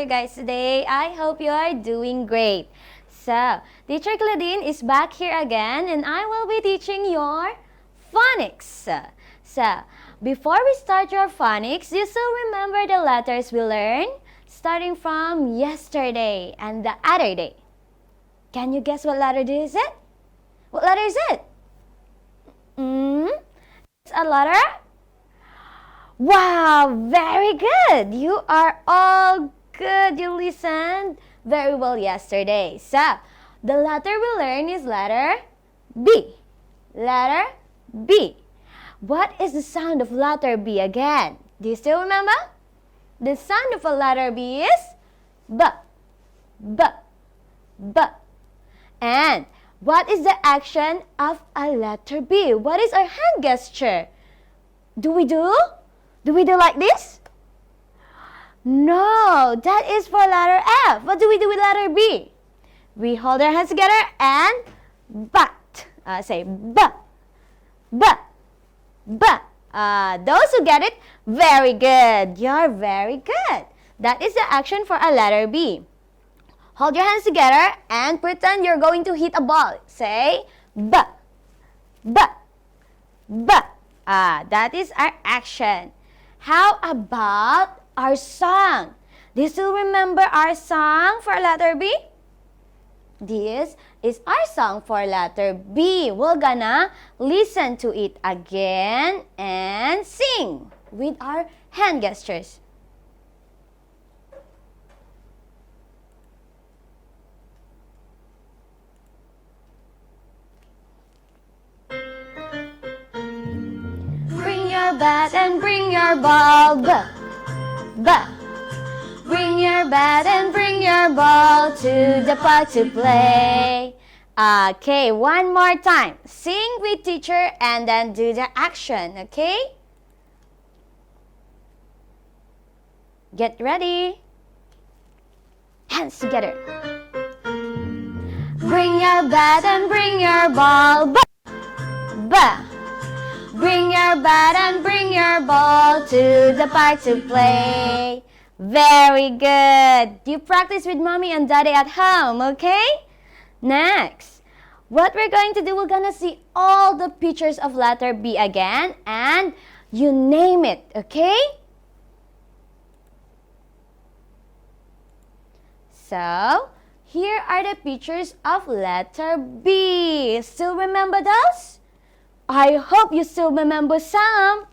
you guys today? I hope you are doing great. So, Teacher Claudine is back here again and I will be teaching your phonics. So, before we start your phonics, you still remember the letters we learned starting from yesterday and the other day. Can you guess what letter is it? What letter is it? It's a letter? Wow, very good. You are all good. You listened very well yesterday. So, the letter we learned is letter B. Letter B. What is the sound of letter B again? Do you still remember? The sound of a letter B is B. B. B. And what is the action of a letter B? What is our hand gesture? Do we do like this? No, that is for letter F. What do we do with letter B? We hold our hands together and but. Say B. B. B. Those who get it, very good. You're very good. That is the action for a letter B. Hold your hands together and pretend you're going to hit a ball. Say B. B. B. That is our action. How about our song? Do you still remember our song for letter B? This is our song for letter B. We're gonna listen to it again and sing with our hand gestures. Bring your bat and bring your ball. B. B. Bring your bat and bring your ball to the park to play. Okay, one more time. Sing with teacher and then do the action, okay? Get ready. Hands together. Bring your bat and bring your ball. B. B. Bring your bat and bring your ball to the park to play. Very good. You practice with mommy and daddy at home, okay? Next, what we're going to do, we're gonna see all the pictures of letter B again and you name it, okay? So, here are the pictures of letter B. Still remember those? I hope you still remember some.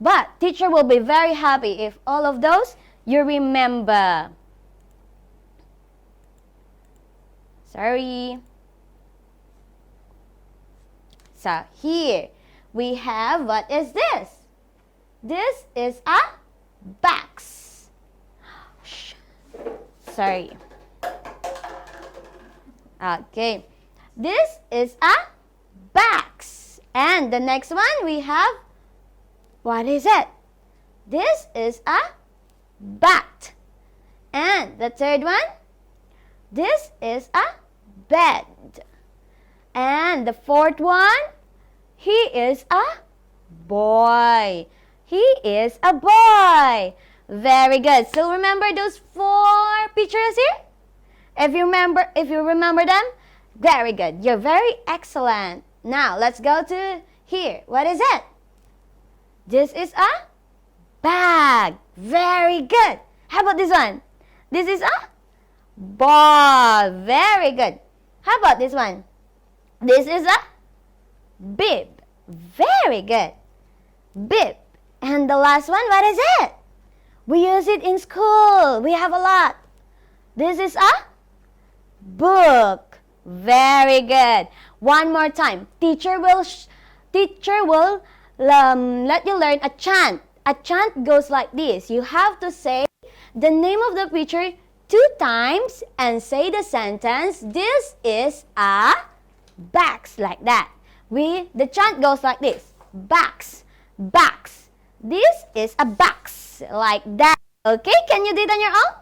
But teacher will be very happy if all of those you remember. Sorry. So here we have, what is this? This is a box. Sorry. Okay. This is a box. And the next one we have, what is it? This is a bat. And the third one, this is a bed. And the fourth one, he is a boy. He is a boy. Very good. Still remember those 4 pictures here? If you remember them, very good. You're very excellent. Now let's go to here. What is it? This is a bag. Very good. How about this one? This is a ball. Very good. How about this one? This is a bib. Very good. Bib. And the last one, what is it? We use it in school. We have a lot. This is a book. Very good. One more time. Teacher will let you learn a chant. A chant goes like this. You have to say the name of the picture 2 times and say the sentence, this is a box, like that. The chant goes like this. Box, box. This is a box, like that. Okay, can you do it on your own?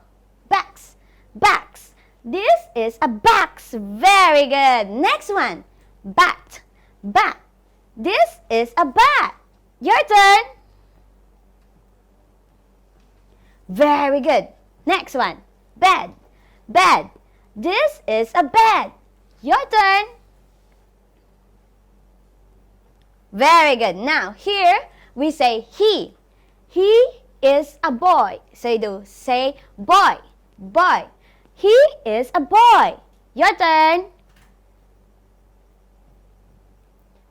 Box, box. This is a box. Very good. Next one. Bat, bat. This is a bat. Your turn. Very good. Next one. bed. Bed. This is a bed. Your turn. Very good. Now, here we say he. He is a boy. Say boy. Boy. He is a boy. Your turn.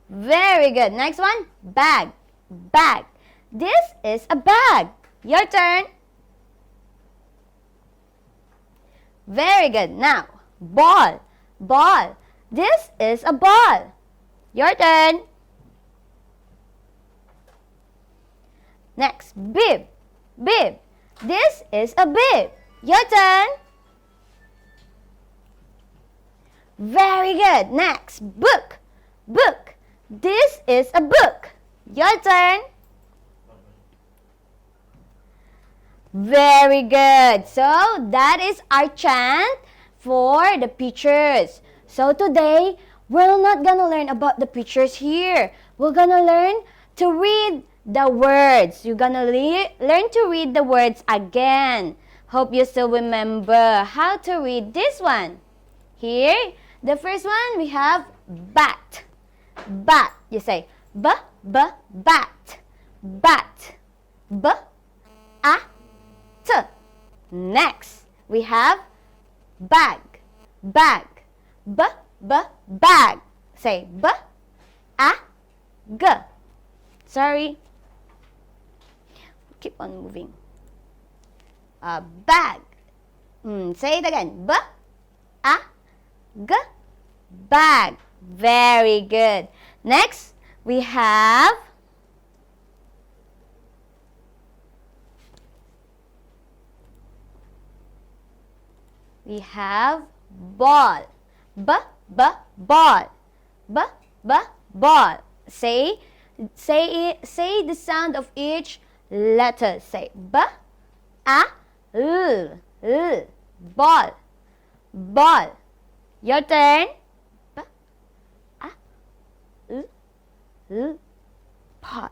Very good. Next one. Bag. Bag. This is a bag. Your turn. Very good. Now, ball. Ball. This is a ball. Your turn. Next, bib. Bib. This is a bib. Your turn. Very good. Next, book. Book. This is a book. Your turn. Very good. So, that is our chant for the pictures. So, today, we're not gonna learn about the pictures here. We're gonna learn to read the words. You're gonna learn to read the words again. Hope you still remember how to read this one. Here, the first one, we have bat. Bat. You say bat. Bat. T. Next, we have bag. Bag. Bag. Say g. Sorry. Keep on moving. Bag. Say it again. G. Bag. Very good. Next, we have ball. Ball. Ball. Say the sound of each letter. Say l. Ball. Ball. Your turn. Ball.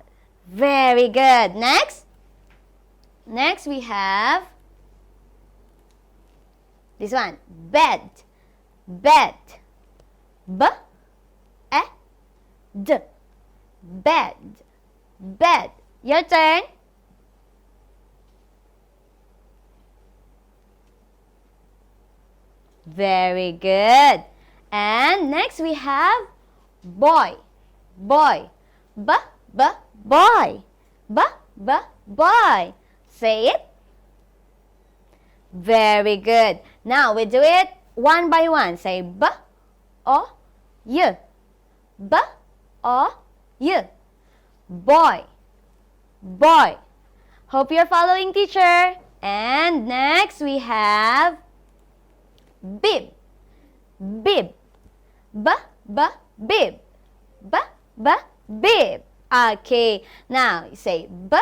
Very good. Next we have this one. Bed. Bed. D. Bed. Bed. Your turn. Very good. And next we have boy. Boy. Boy. Boy. Say it. Very good. Now we do it one by one. Say o y. O y. Boy. Boy. Hope you're following, teacher. And next we have bib. Bib. Bib. Bib. Okay. Now you say b.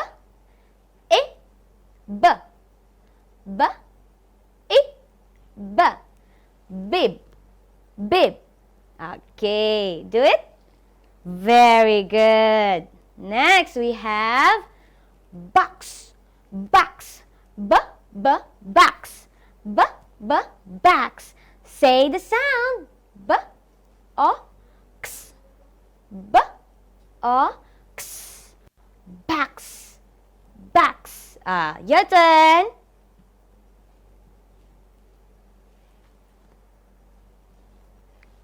Bib. Bib. Okay. Do it. Very good. Next we have box. Box. Box. Box. Say the sound. X. X. Box. Box. Your turn.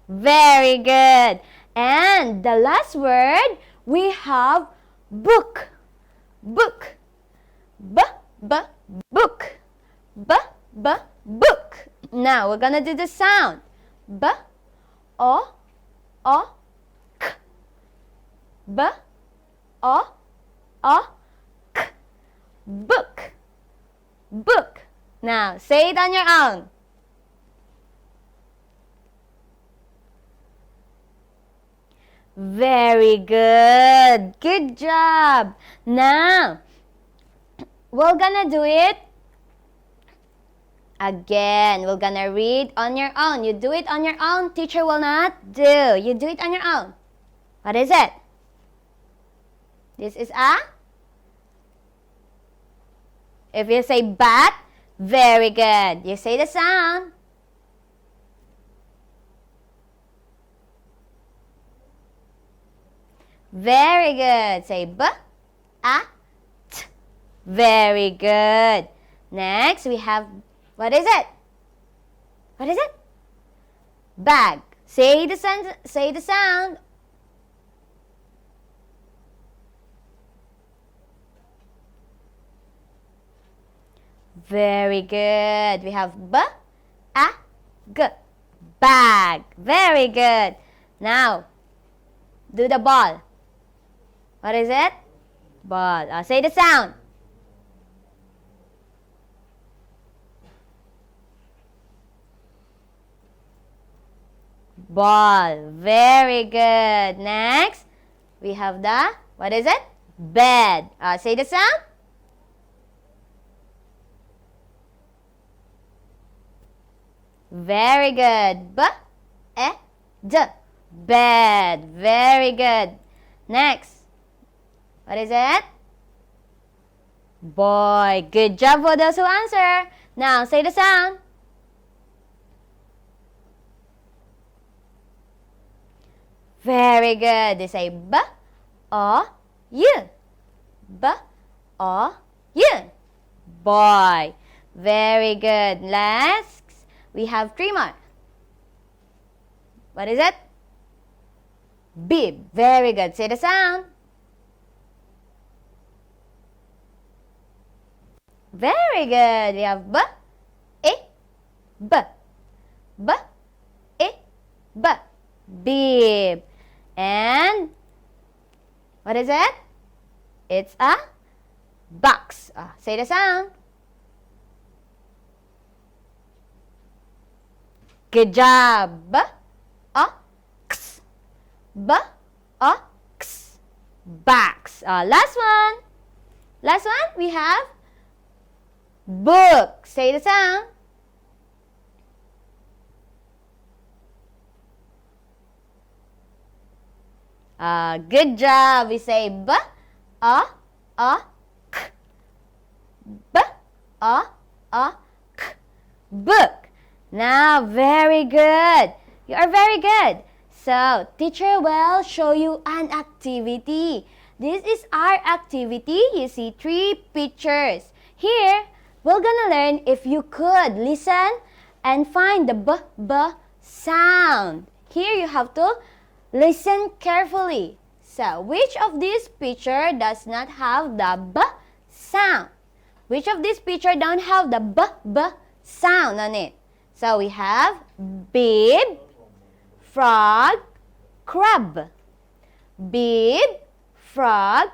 Very good. And the last word, we have book. Book. Book. Book. Now we're gonna do the sound. O k. K. Book. Book. Now say it on your own. Very good. Good job. Now, we're gonna do it again. We're gonna read on your own. You do it on your own. Teacher will not do. You do it on your own. What is it? This is a... If you say bat, Very good. You say the sound. Very good. Say b, a, t. Very good. Next, we have, what is it? What is it? Bag. Say the sound. Very good. We have b, a, g. Bag. Very good. Now, do the ball. What is it? Ball. Say the sound. Ball. Very good. Next, we have the, what is it? Bed. Say the sound. Very good. B, e, d. Bed. Very good. Next, what is it? Boy. Good job for those who answer. Now, say the sound. Very good. They say b, o, y. B, o, y. Boy. Very good. Last, we have 3 more. What is it? Bib. Very good. Say the sound. Very good. We have b, e, b. B, e, b. Bib. And what is it? It's a box. Say the sound. Good job. B, o, x. B, o, x. Box. Last one. Last one, we have book. Say the sound. Good job. We say b, o, k. B, o, k. Book. Now, very good. You are very good. So, teacher will show you an activity. This is our activity. You see 3 pictures. Here, we're gonna learn if you could listen and find the b sound. Here, you have to listen carefully. So, which of this picture does not have the b sound? Which of this picture don't have the b sound on it? So, we have bib, frog, crab. Bib, frog,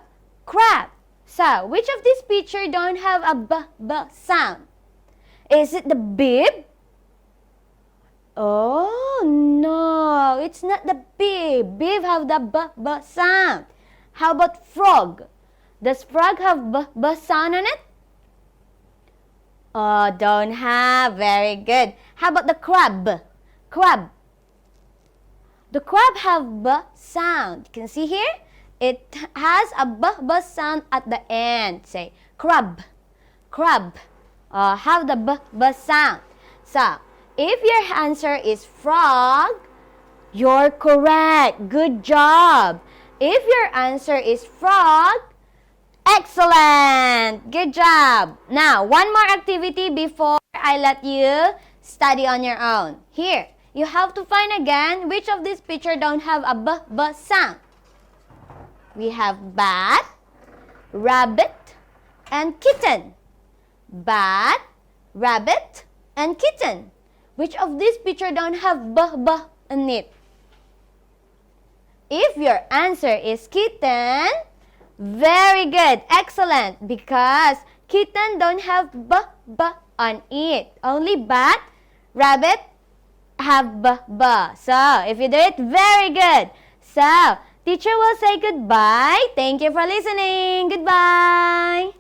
crab. So, which of this picture don't have a b sound? Is it the bib? Oh, no, it's not the bib. Bib have the b sound. How about frog? Does frog have b sound on it? Oh, don't have. Very good. How about the crab? Crab. The crab have b sound. You can see here, it has a b sound at the end. Say crab. Crab. Have the b sound. So, if your answer is frog, you're correct. Good job. If your answer is frog, excellent. Good job. Now, one more activity before I let you study on your own. Here, you have to find again which of these picture don't have a b sound. We have bat, rabbit, and kitten. Bat, rabbit, and kitten. Which of these picture don't have b in it? If your answer is kitten, very good, excellent, because kitten don't have b on it. Only bat, rabbit have b. So, if you do it, very good. So, teacher will say goodbye. Thank you for listening. Goodbye.